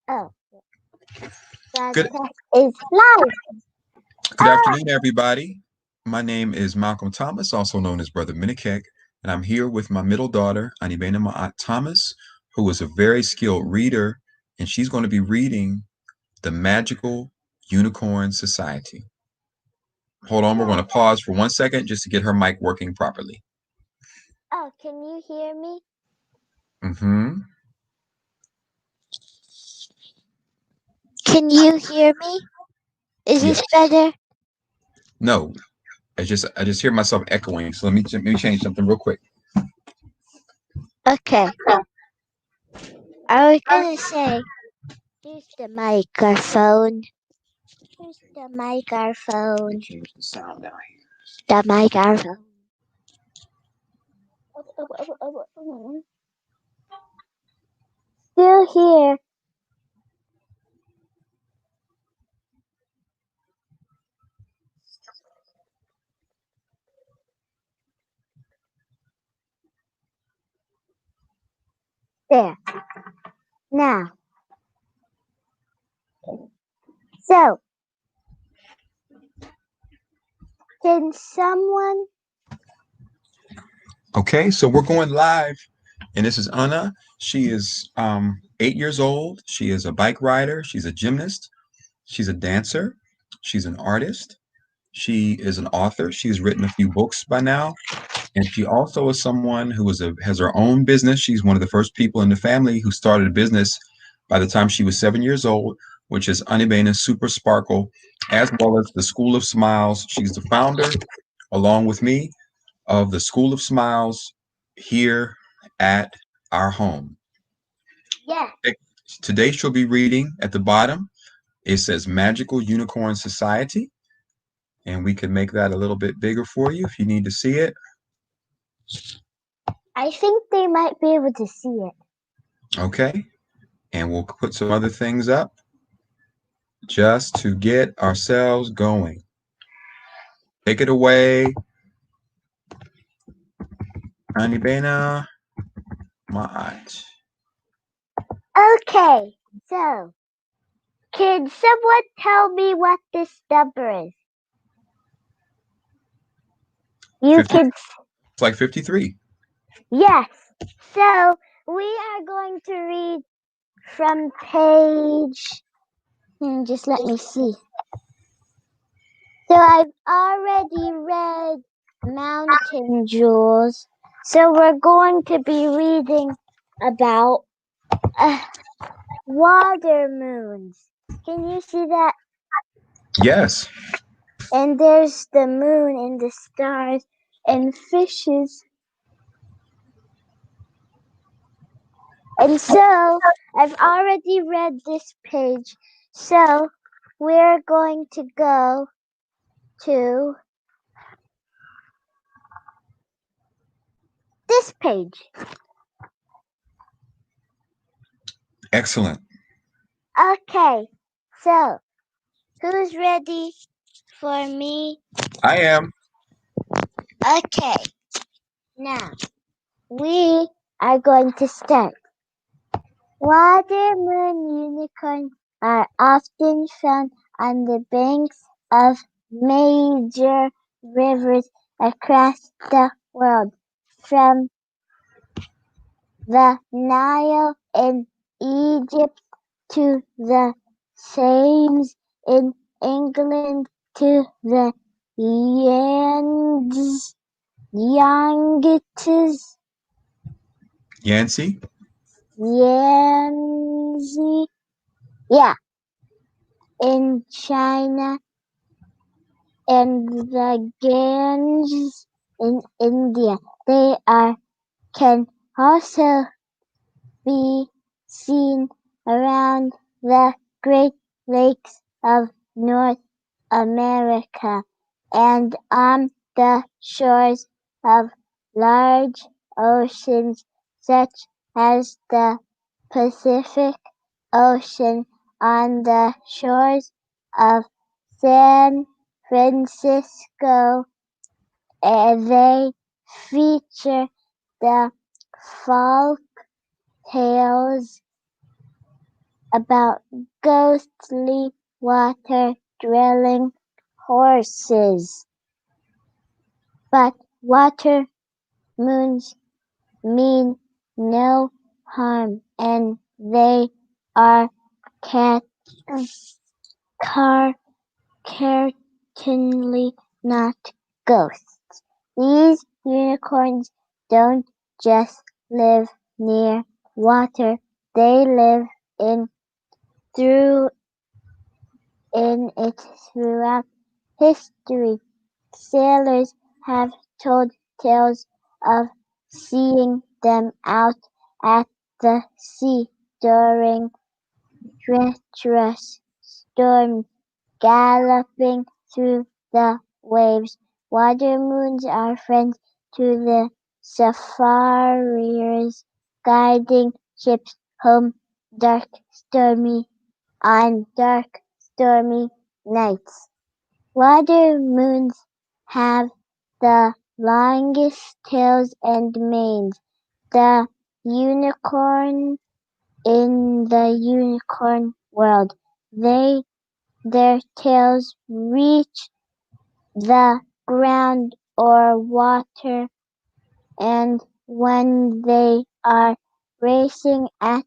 Oh, Good, broadcast is live. good Ah, afternoon, everybody. My name is Malcolm Thomas, also known as Brother Minikek, and I'm here with my middle daughter, Anebana Thomas, who is a very skilled reader, and she's going to be reading The Magical Unicorn Society. Hold on, we're going to pause for 1 second just to get her mic working properly. oh, can you hear me? Mm-hmm. Can you hear me? Is this Yes. better? No, I just hear myself echoing. So let me change something real quick. Okay. I was gonna say, here's the microphone. Here's the microphone. Change the sound down here. The microphone. Still here. There. Now. So, can someone? Okay, so we're going live, and this is Anna. She is 8 years old. She is a bike rider. She's a gymnast. She's a dancer. She's an artist. She is an author. She's written a few books by now, and she also is someone who has her own business. She's one of the first people in the family who started a business by the time she was 7 years old, which is Anebana Super Sparkle, as well as the School of Smiles. She's the founder, along with me, of the School of Smiles here at our home. Yeah. Today she'll be reading at the bottom. It says Magical Unicorn Society, and we can make that a little bit bigger for you if you need to see it. I think they might be able to see it. Okay, and we'll put some other things up just to get ourselves going. Take it away, Anibena Maat. Okay. So, can someone tell me what this number is? You 50, can. it's like 53. Yes. So, we are going to read from page. Just let me see. So I've already read Mountain Jewels. So we're going to be reading about water moons. Can you see that? Yes. And there's the moon and the stars and fishes. And so I've already read this page. So we're going to go to this page. Excellent. Okay, so who's ready for me? I am. Okay, now we are going to start. Water moon unicorns are often found on the banks of major rivers across the world, from the Nile in Egypt to the Thames in England to the Yangtze Yancy. Yangtze, yeah, in China, and the Ganges in India. They can also be seen around the Great Lakes of North America and on the shores of large oceans such as the Pacific Ocean. On the shores of San Francisco, they feature the folk tales about ghostly water drilling horses. But water moons mean no harm, and they are cat- car- certainly not ghosts. These unicorns don't just live near water, they live in through in it throughout history. Sailors have told tales of seeing them out at the sea during treacherous storms, galloping through the waves. Water moons are friends to the safaris, guiding ships home dark stormy nights. Water moons have the longest tails and manes. The unicorn in the unicorn world. Their tails reach the ground or water, and when they are racing at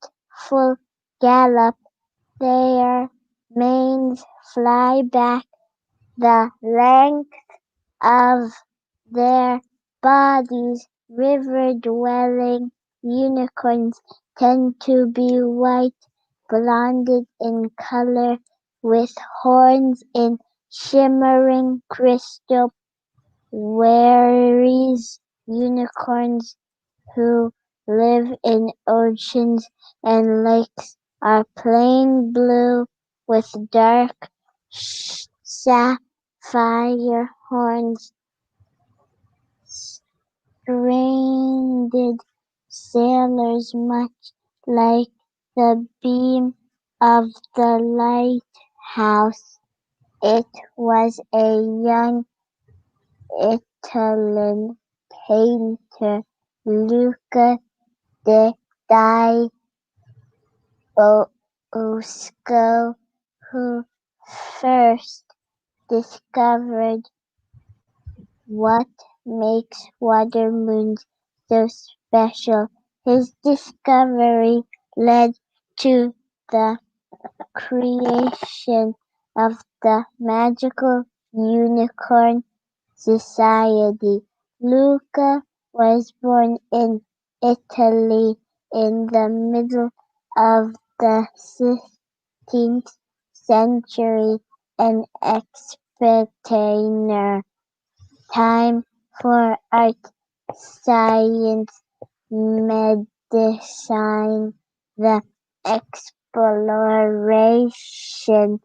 full gallop, their manes fly back the length of their bodies. River-dwelling unicorns tend to be white, blonded in color, with horns in shimmering crystal, whereas unicorns who live in oceans and lakes are plain blue with dark sapphire horns. Stranded sailors, much like the beam of the lighthouse. It was a young Italian painter, Luca di Bosco, who first discovered what makes water moons so special. His discovery led to the creation of the magical unicorn society. Luca was born in Italy in the middle of the 16th century, an expatriate. Time for art, science, medicine, the exploration.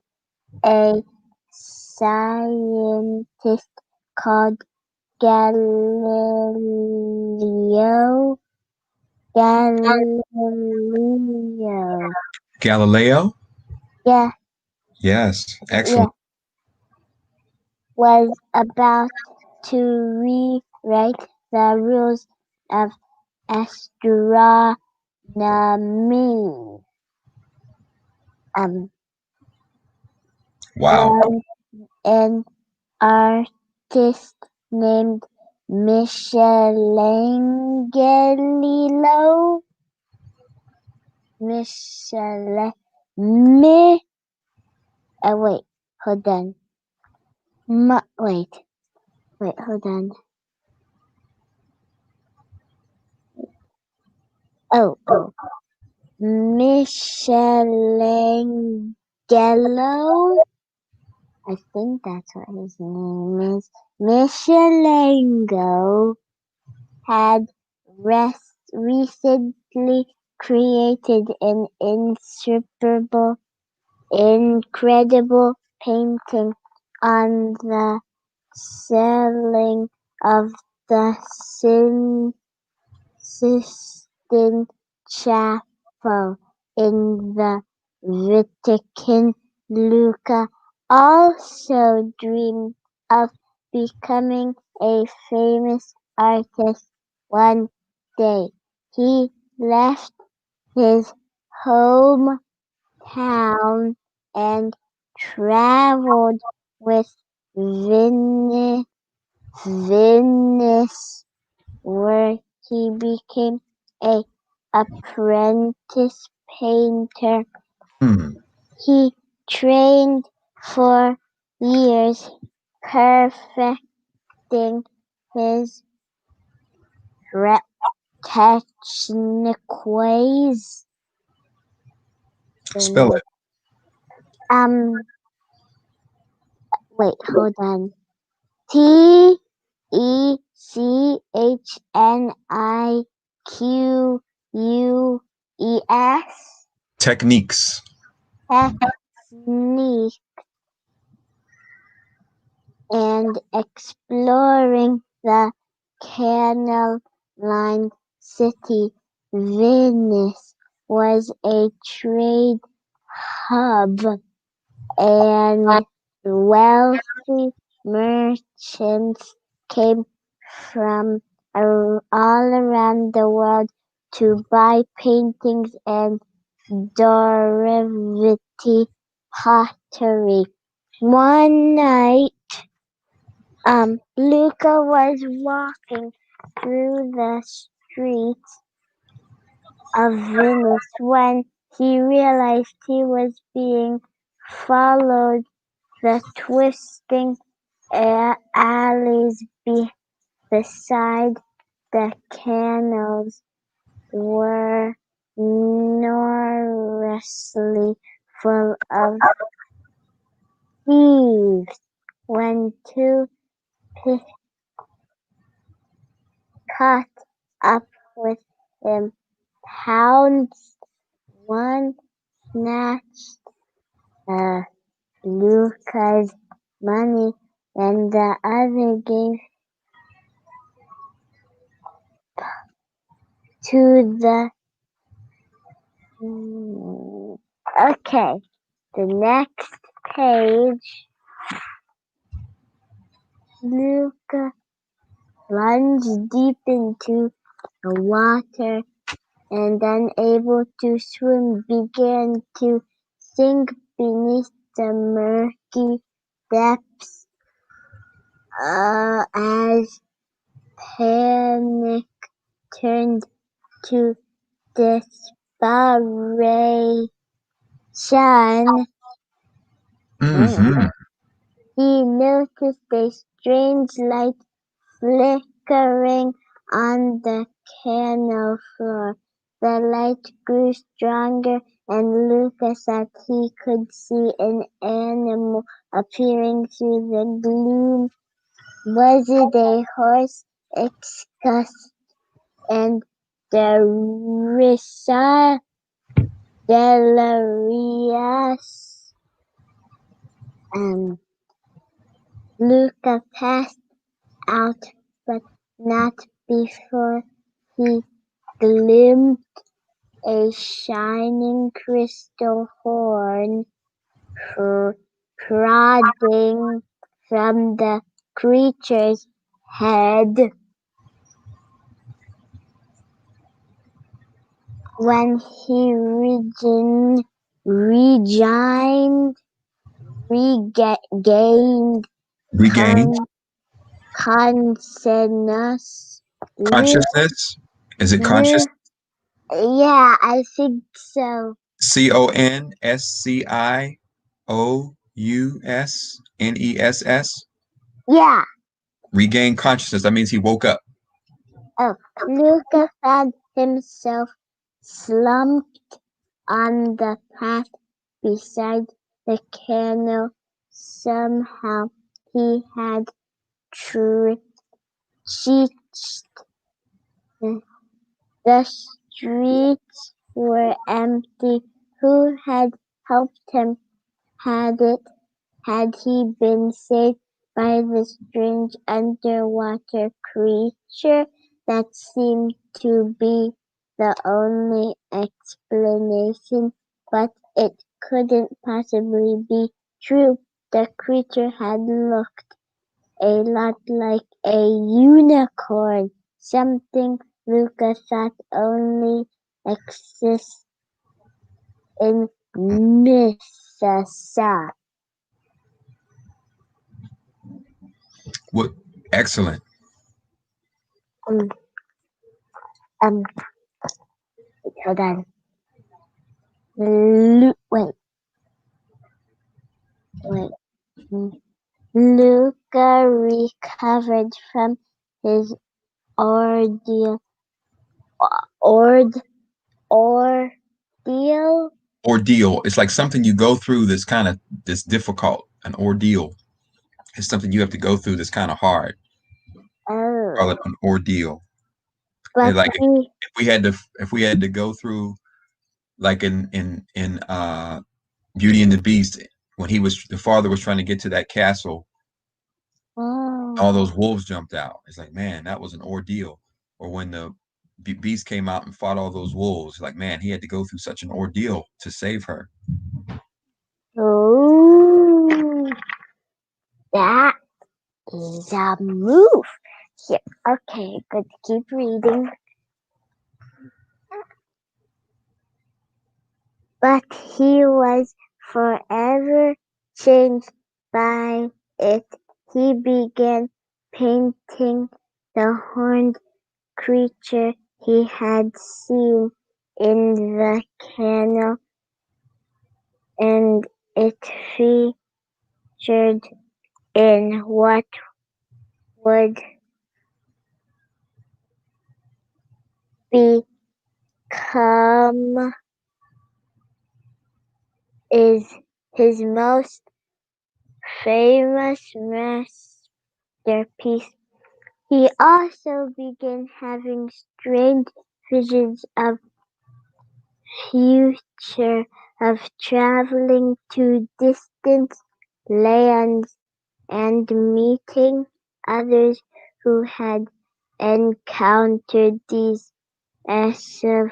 A scientist called Galileo Galileo Galileo? yeah, Yes, yeah, excellent. was about to rewrite the rules of astronomy. Um, Wow. and an artist named Michelangelo. Michele, mi, wait, hold on. Hold on. Oh, Michelangelo. I think that's what his name is. Michelangelo had recently created an incredible painting on the ceiling of the Sistine Chapel in the Vatican. Luca also dreamed of becoming a famous artist one day. He left his home town and traveled with Venice, where he became a apprentice painter. Hmm. He trained for years, perfecting his techniques. Spell it. Um, wait, hold on. Techniques. Techniques. Technique and exploring the canal-lined city. Venice was a trade hub, and wealthy merchants came from all around the world to buy paintings and derivative pottery. One night, Luca was walking through the streets of Venice when he realized he was being followed. The twisting alleys beside the canals were notoriously full of thieves. When two caught up with him, pounced, one snatched Luca's money and the other gave to the okay. The next page, Luca plunged deep into the water and unable to swim began to sink beneath the murky depths as panic turned to desperation. Mm-hmm. He noticed a strange light flickering on the canal floor. The light grew stronger, and Lucas thought he could see an animal appearing through the gloom. Was it a horse? Excused, and Derisa Delirious. Luca passed out, but not before he glimpsed a shining crystal horn prodding from the creature's head. When he regained Regain consciousness, consciousness. Is it conscious? yeah, I think so. CONSCIOUSNESS. Yeah. Regain consciousness. That means he woke up. Oh, Luca found himself slumped on the path beside the canal. Somehow he had reached the streets were empty. Who had helped him? Had he been saved by the strange underwater creature? That seemed to be the only explanation, but it couldn't possibly be true. The creature had looked a lot like a unicorn, something Lucas thought only exists in Mississippi. What? Excellent. Um, um, hold on. Wait. Luca recovered from his ordeal. Ord, ordeal. Ordeal. It's like something you go through that's difficult. An ordeal. It's something you have to go through that's kind of hard. Call it Oh, an ordeal. but And like he. if we had to go through like in Beauty and the Beast when the father was trying to get to that castle, all Oh, those wolves jumped out. It's like, man, that was an ordeal. Or when the beast came out and fought all those wolves, like, man, he had to go through such an ordeal to save her. oh, that is a move. Here, okay, good. Keep reading. But he was forever changed by it. He began painting the horned creature he had seen in the canal, and it featured in what would become is his most famous masterpiece. He also began having strange visions of future, of traveling to distant lands and meeting others who had encountered these elusive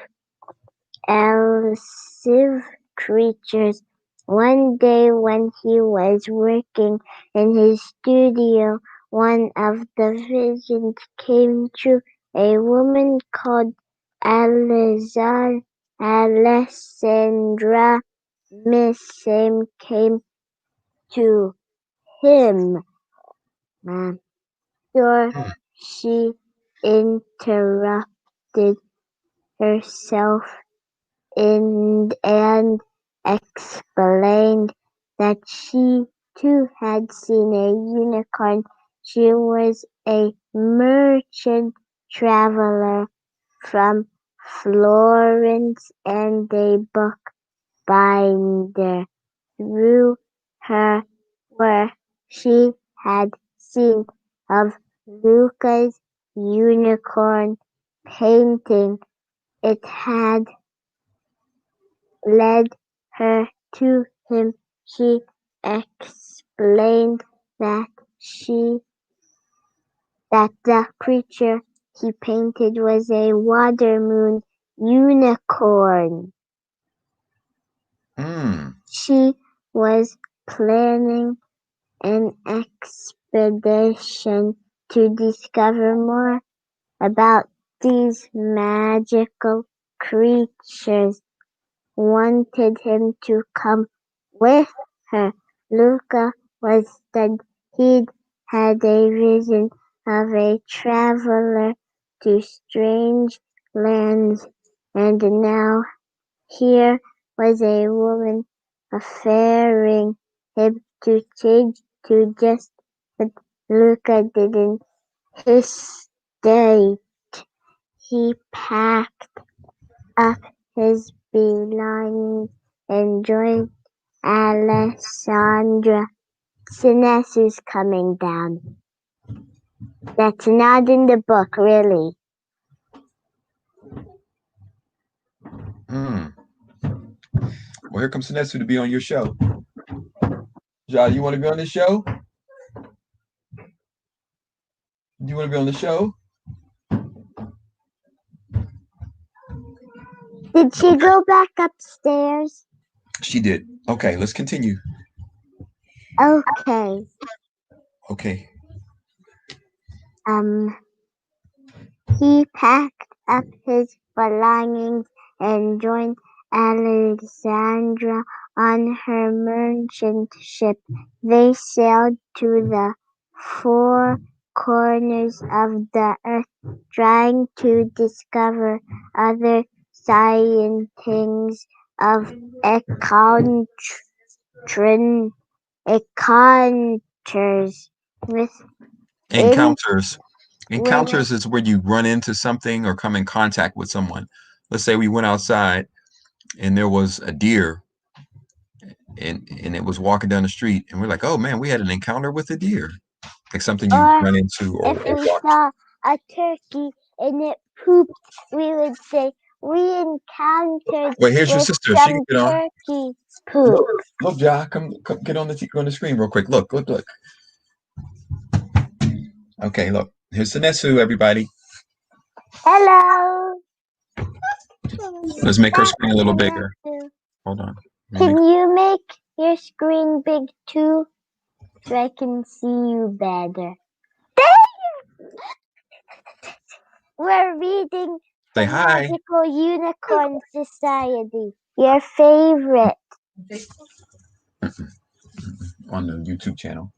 elusive creatures. One day when he was working in his studio, one of the visions came true. A woman called Alessandra Missing came to him. Sure, she interrupted herself and explained that she too had seen a unicorn. She was a merchant traveler from Florence and a bookbinder through her where she had seen of Luca's unicorn painting. It had led her to him. She explained that she that the creature he painted was a water moon unicorn. Mm. She was planning an expedition to discover more about these magical creatures. Wanted him to come with her. Luca was stunned. He'd had a vision of a traveler to strange lands, and now here was a woman offering him to change to just what Luca didn't hesitate. He packed up his belongings and joined Alessandra. Sinus is coming down. That's not in the book, really. Mm. Well, here comes Sinetsu to be on your show. John, you want to be on the show? Do you want to be on the show? Did she go back upstairs? She did. Okay, let's continue. Okay. Okay. Um, he packed up his belongings and joined Alexandra on her merchant ship. They sailed to the four corners of the earth, trying to discover other sightings of encounters with Encounters. with Encounters is where you run into something or come in contact with someone. Let's say we went outside and there was a deer and it was walking down the street and we're like, oh man, we had an encounter with a deer. Like something you or run into or if we walk. saw a turkey and it pooped, we would say we encountered Wait, here's your with sister. She can some get on. turkey poop. Look, Ja, come get on the screen real quick. Look. Okay, look. Here's Sinesu, everybody. Hello. Let's make her That's screen a little bigger. Vanessa. Hold on. Can you make your screen big too so I can see you better? We're reading Say The hi. Magical Unicorn Society. Your favorite. On the YouTube channel.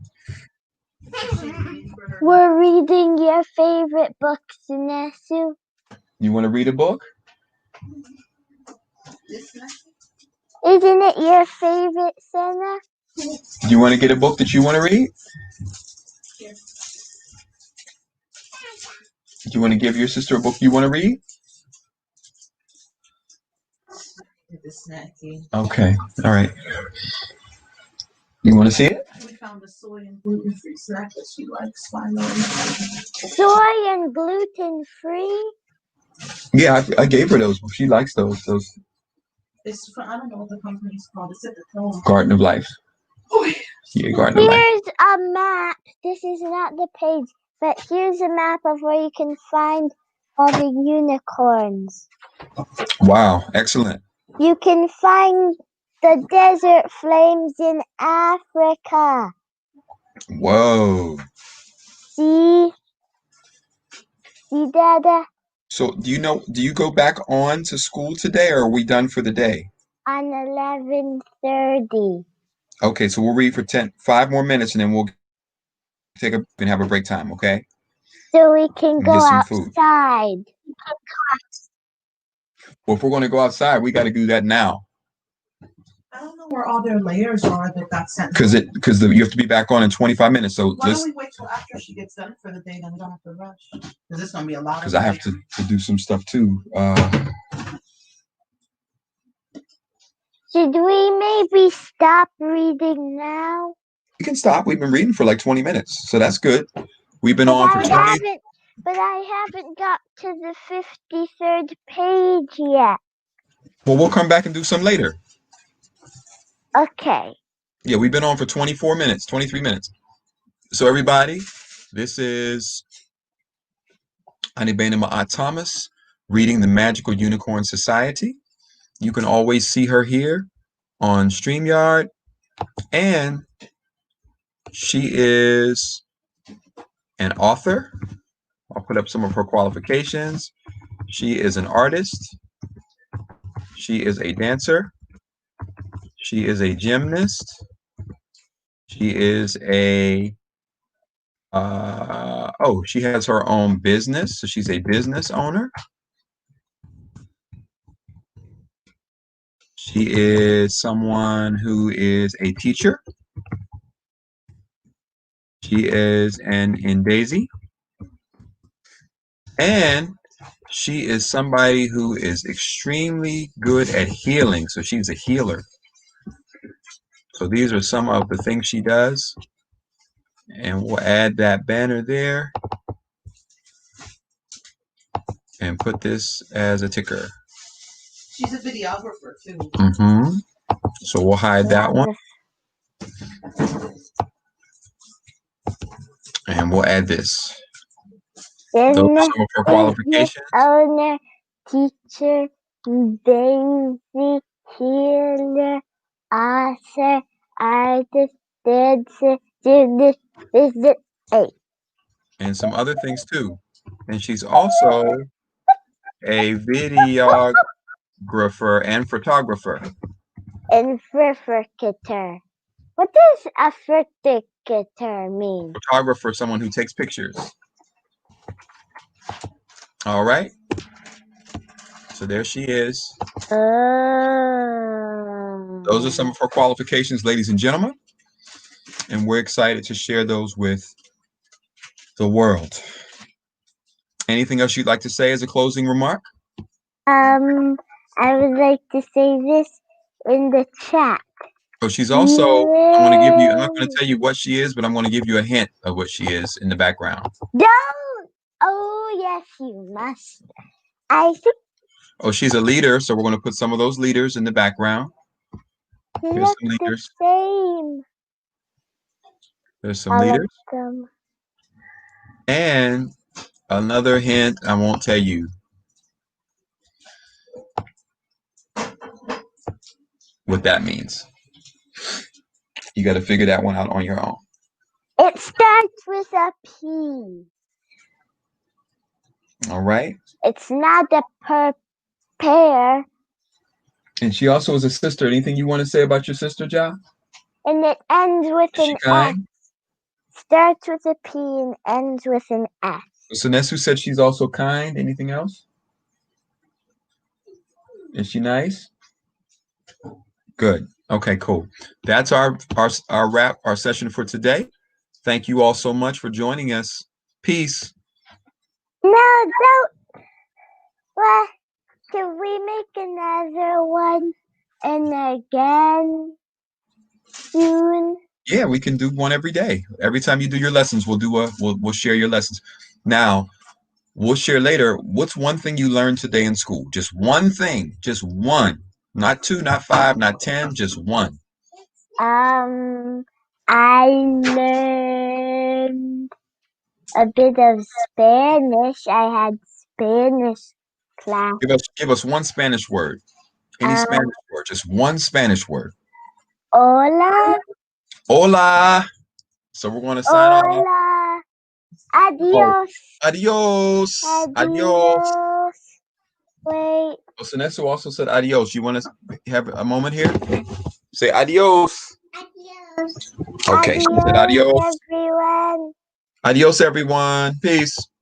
We're reading your favorite book, Sinesu. You want to read a book? Isn't it your favorite, Senna? Do you want to get a book that you want to read? Do you want to give your sister a book you want to read? Okay. All right. You want to see it? We found a soy and gluten-free snack that she likes finally. Soy and gluten-free? Yeah, I gave her those. She likes those. It's from, I don't know what the company's called. It's at the phone. Garden of Life. Yeah, Garden of Life. Here's a map. This is not the page, but here's a map of where you can find all the unicorns. Wow, excellent. You can find the desert flames in Africa. Whoa. See, Dada? So do you go back on to school today or are we done for the day? On 11:30. Okay, so we'll read for 5 more minutes and then we'll and have a break time, okay? So we can And go get some food. outside. Well, if we're going to go outside, we got to do that now. I don't know where all their layers are that got sent. Because you have to be back on in 25 minutes. So why don't we wait till after she gets done for the day, then we don't have to rush? Because it's going to be a lot. Because I have to do some stuff too. Should we maybe stop reading now? We can stop. We've been reading for like 20 minutes, so that's good. We've been on for 20. But I haven't got to the 53rd page yet. Well, we'll come back and do some later. Okay. Yeah, we've been on for 24 minutes, 23 minutes. So everybody, this is Anebana Thomas reading The Magical Unicorn Society. You can always see her here on StreamYard, and she is an author. I'll put up some of her qualifications. She is an artist. She is a dancer. She is a gymnast. She is she has her own business. So she's a business owner. She is someone who is a teacher. She is an Indesi. And she is somebody who is extremely good at healing. So she's a healer. So these are some of the things she does. And we'll add that banner there. And put this as a ticker. She's a videographer too. Mm-hmm. So we'll hide that one. And we'll add this. Those are some of her qualifications. Owner, teacher, baby, healer, author, artist, dancer, gymnast, business, and some other things too. And she's also a videographer. grapher, and photographer. And fricator. What does a fricator mean? Photographer, someone who takes pictures. All right. So there she is. Those are some of her qualifications, ladies and gentlemen. And we're excited to share those with the world. Anything else you'd like to say as a closing remark? I would like to say this in the chat. So she's also, I want to give you, I'm not going to tell you what she is, but I'm going to give you a hint of what she is in the background. Don't! Oh, yes, you must. I think Oh, she's a leader, so we're going to put some of those leaders in the background. they Here's look some the leaders. same. There's some All of leaders. them. And another hint, I won't tell you. What that means. You got to figure that one out on your own. It starts with a P. All right. It's not a pair. And she also is a sister. Anything you want to say about your sister, Ja? And it ends with Is she an S. kind? Starts with a P and ends with an S. So Nesu said she's also kind. Anything else? Is she nice? Good. Okay, cool. That's our wrap, our session for today. Thank you all so much for joining us. Peace. No, don't. Well, can we make another one and again soon? Yeah, we can do one every day. Every time you do your lessons, we'll share your lessons. Now, we'll share later. What's one thing you learned today in school? Just one thing. Just one. Not two, not five, not 10, just one. I learned a bit of Spanish. I had Spanish class. Give us one Spanish word. Any Spanish word. Just one Spanish word. Hola. Hola. So we're going to sign off. Hola. Adios. Adios. Adios. Wait. Oh, Sinesu also said adios. You want to have a moment here? Say adios. Adios. Okay, she said adios. Everyone. Adios, everyone. Peace.